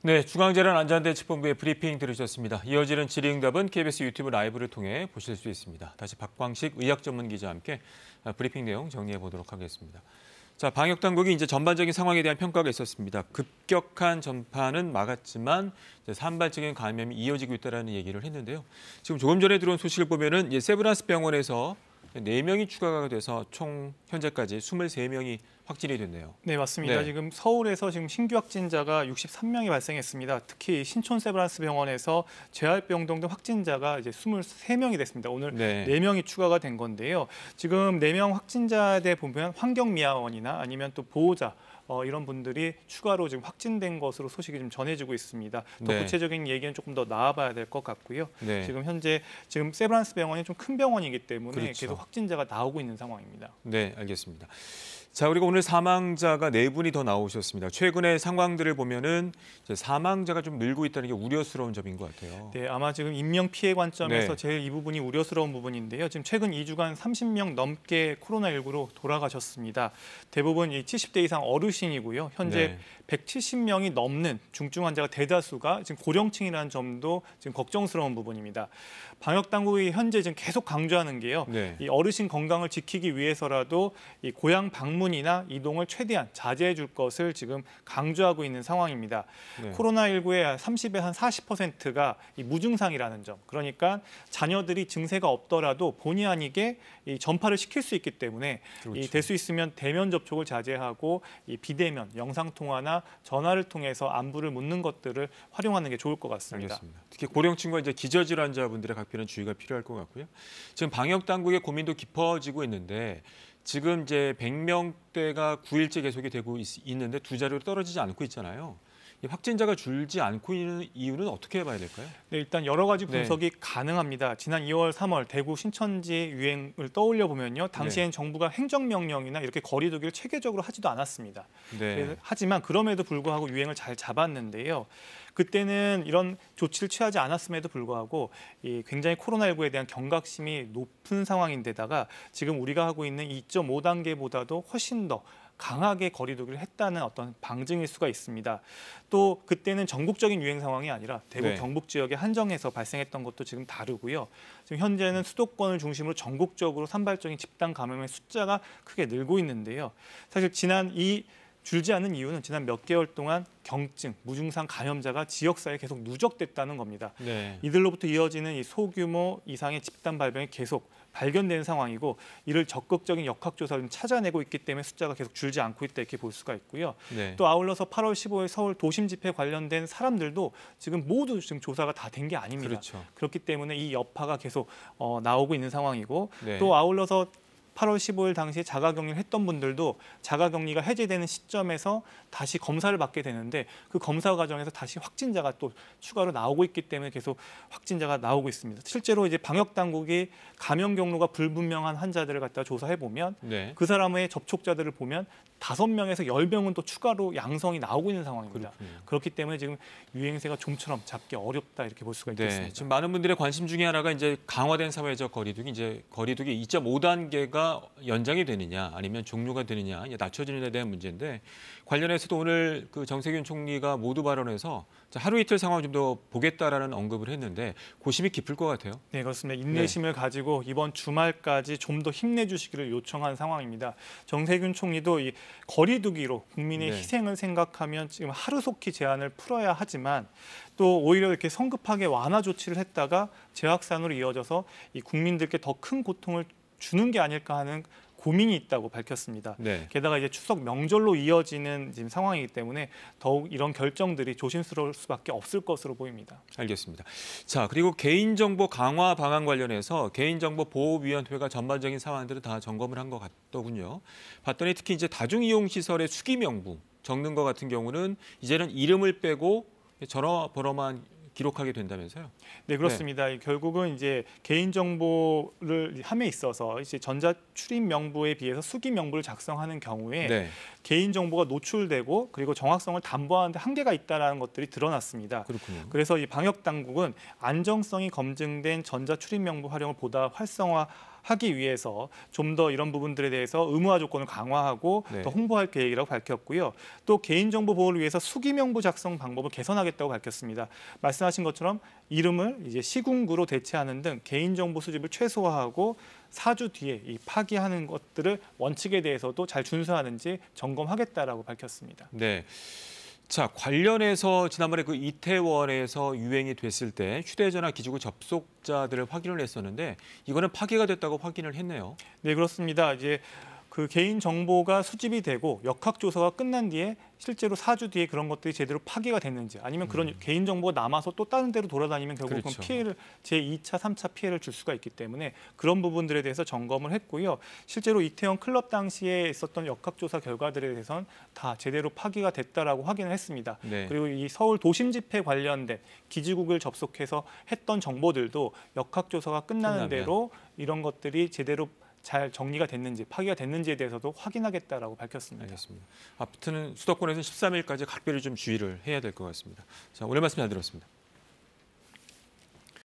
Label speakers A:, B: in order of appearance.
A: 네, 중앙재난안전대책본부의 브리핑 들으셨습니다. 이어지는 질의응답은 KBS 유튜브 라이브를 통해 보실 수 있습니다. 다시 박광식 의학전문기자와 함께 브리핑 내용 정리해 보도록 하겠습니다. 자, 방역당국이 이제 전반적인 상황에 대한 평가가 있었습니다. 급격한 전파는 막았지만 산발적인 감염이 이어지고 있다는 얘기를 했는데요. 지금 조금 전에 들어온 소식을 보면은 세브란스 병원에서 4명이 추가가 돼서 총 현재까지 23명이 확진이 됐네요.
B: 네, 맞습니다.
A: 네.
B: 지금 서울에서 지금 신규 확진자가 63명이 발생했습니다. 특히 신촌 세브란스 병원에서 재활병동 등 확진자가 이제 23명이 됐습니다. 오늘
A: 네.
B: 4명이 추가가 된 건데요. 지금 4명 확진자에 보면 환경미화원이나 아니면 또 보호자 이런 분들이 추가로 지금 확진된 것으로 소식이 좀 전해지고 있습니다. 더
A: 네.
B: 구체적인 얘기는 조금 더 나와봐야 될 것 같고요.
A: 네.
B: 지금 현재 세브란스 병원이 좀 큰 병원이기 때문에
A: 그렇죠.
B: 계속 확진자가 나오고 있는 상황입니다.
A: 네, 알겠습니다. 자, 그리고 오늘 사망자가 4분이 더 나오셨습니다. 최근의 상황들을 보면은 이제 사망자가 좀 늘고 있다는 게 우려스러운 점인 것 같아요.
B: 네, 아마 지금 인명 피해 관점에서
A: 네.
B: 제일 이 부분이 우려스러운 부분인데요. 지금 최근 2주간 30명 넘게 코로나19로 돌아가셨습니다. 대부분 이 70대 이상 어르신이고요. 현재
A: 네.
B: 170명이 넘는 중증 환자가 대다수가 지금 고령층이라는 점도 지금 걱정스러운 부분입니다. 방역 당국이 현재 지금 계속 강조하는 게요.
A: 네.
B: 이 어르신 건강을 지키기 위해서라도 이 고향 방문이나 이동을 최대한 자제해 줄 것을 지금 강조하고 있는 상황입니다.
A: 네.
B: 코로나19의 30에 한 40%가 이 무증상이라는 점. 그러니까 자녀들이 증세가 없더라도 본의 아니게 이 전파를 시킬 수 있기 때문에
A: 그렇죠.
B: 될 수 있으면 대면 접촉을 자제하고 이 비대면, 영상 통화나 전화를 통해서 안부를 묻는 것들을 활용하는 게 좋을 것 같습니다.
A: 알겠습니다. 특히 고령층과 이제 기저질환자분들의 각별한 주의가 필요할 것 같고요. 지금 방역 당국의 고민도 깊어지고 있는데 지금 이제 100명대가 9일째 계속이 되고 있는데 두 자리로 떨어지지 않고 있잖아요. 이 확진자가 줄지 않고 있는 이유는 어떻게 봐야 될까요?
B: 네, 일단 여러 가지 분석이 가능합니다. 지난 2월, 3월 대구 신천지 유행을 떠올려 보면요. 당시엔 정부가 행정명령이나 이렇게 거리두기를 체계적으로 하지도 않았습니다.
A: 네.
B: 하지만 그럼에도 불구하고 유행을 잘 잡았는데요. 그때는 이런 조치를 취하지 않았음에도 불구하고 굉장히 코로나19에 대한 경각심이 높은 상황인데다가 지금 우리가 하고 있는 2.5단계보다도 훨씬 더 강하게 거리두기를 했다는 어떤 방증일 수가 있습니다. 또 그때는 전국적인 유행 상황이 아니라 대구
A: 네.
B: 경북 지역에 한정해서 발생했던 것도 지금 다르고요. 지금 현재는 수도권을 중심으로 전국적으로 산발적인 집단 감염의 숫자가 크게 늘고 있는데요. 사실 줄지 않는 이유는 지난 몇 개월 동안 경증, 무증상 감염자가 지역사회에 계속 누적됐다는 겁니다.
A: 네.
B: 이들로부터 이어지는 이 소규모 이상의 집단 발병이 계속 발견되는 상황이고 이를 적극적인 역학조사를 찾아내고 있기 때문에 숫자가 계속 줄지 않고 있다 이렇게 볼 수가 있고요.
A: 네.
B: 또 아울러서 8월 15일 서울 도심 집회 관련된 사람들도 지금 모두 지금 조사가 다 된 게 아닙니다.
A: 그렇죠.
B: 그렇기 때문에 이 여파가 계속 나오고 있는 상황이고
A: 네.
B: 또 아울러서 8월 15일 당시에 자가격리를 했던 분들도 자가격리가 해제되는 시점에서 다시 검사를 받게 되는데 그 검사 과정에서 다시 확진자가 또 추가로 나오고 있기 때문에 계속 확진자가 나오고 있습니다. 실제로 이제 방역 당국이 감염 경로가 불분명한 환자들을 갖다 조사해 보면
A: 네.
B: 그 사람의 접촉자들을 보면 5명에서 10명은 또 추가로 양성이 나오고 있는 상황입니다.
A: 그렇군요.
B: 그렇기 때문에 지금 유행세가 좀처럼 잡기 어렵다 이렇게 볼 수가
A: 네.
B: 있겠습니다.
A: 지금 많은 분들의 관심 중에 하나가 이제 강화된 사회적 거리두기, 이제 거리두기 2.5단계가 연장이 되느냐, 아니면 종료가 되느냐, 낮춰지느냐에 대한 문제인데 관련해서도 오늘 그 정세균 총리가 모두 발언해서 하루 이틀 상황 좀 더 보겠다라는 언급을 했는데 고심이 깊을 것 같아요.
B: 네, 그렇습니다. 인내심을 가지고 이번 주말까지 좀 더 힘내주시기를 요청한 상황입니다. 정세균 총리도 이 거리두기로 국민의
A: 네.
B: 희생을 생각하면 지금 하루속히 제한을 풀어야 하지만 또 오히려 이렇게 성급하게 완화 조치를 했다가 재확산으로 이어져서 이 국민들께 더 큰 고통을 주는 게 아닐까 하는 고민이 있다고 밝혔습니다.
A: 네.
B: 게다가 이제 추석 명절로 이어지는 지금 상황이기 때문에 더욱 이런 결정들이 조심스러울 수밖에 없을 것으로 보입니다.
A: 알겠습니다. 자, 그리고 개인정보 강화 방안 관련해서 개인정보보호위원회가 전반적인 사안들을 다 점검을 한 것 같더군요. 봤더니 특히 이제 다중이용시설의 수기명부 적는 것 같은 경우는 이제는 이름을 빼고 전화번호만 기록하게 된다면서요?
B: 네, 그렇습니다. 결국은 이제 개인정보를 함에 있어서 이제 전자출입 명부에 비해서 수기 명부를 작성하는 경우에
A: 네.
B: 개인정보가 노출되고 그리고 정확성을 담보하는 데 한계가 있다는 것들이 드러났습니다.
A: 그렇군요.
B: 그래서 이 방역 당국은 안정성이 검증된 전자출입 명부 활용을 보다 활성화 하기 위해서 좀 더 이런 부분들에 대해서 의무화 조건을 강화하고
A: 네.
B: 더 홍보할 계획이라고 밝혔고요. 또 개인정보 보호를 위해서 수기명부 작성 방법을 개선하겠다고 밝혔습니다. 말씀하신 것처럼 이름을 이제 시군구로 대체하는 등 개인정보 수집을 최소화하고 4주 뒤에 이 파기하는 것들을 원칙에 대해서도 잘 준수하는지 점검하겠다라고 밝혔습니다.
A: 네. 자, 관련해서 지난번에 그 이태원에서 유행이 됐을 때 휴대전화 기지국 접속자들을 확인을 했었는데 이거는 파기가 됐다고 확인을 했네요.
B: 네, 그렇습니다. 이제 그 개인 정보가 수집이 되고 역학조사가 끝난 뒤에 실제로 4주 뒤에 그런 것들이 제대로 파기가 됐는지 아니면 그런 개인 정보가 남아서 또 다른 데로 돌아다니면 결국은
A: 그렇죠.
B: 피해를 제2차, 3차 피해를 줄 수가 있기 때문에 그런 부분들에 대해서 점검을 했고요. 실제로 이태원 클럽 당시에 있었던 역학조사 결과들에 대해서는 다 제대로 파기가 됐다라고 확인을 했습니다.
A: 네.
B: 그리고 이 서울 도심 집회 관련된 기지국을 접속해서 했던 정보들도 역학조사가 끝나는
A: 끝나면.
B: 대로 이런 것들이 제대로 잘 정리가 됐는지 파기가 됐는지에 대해서도 확인하겠다라고 밝혔습니다.
A: 알겠습니다. 아무튼 수도권에서는 13일까지 각별히 좀 주의를 해야 될 것 같습니다. 자, 오늘 말씀 잘 들었습니다.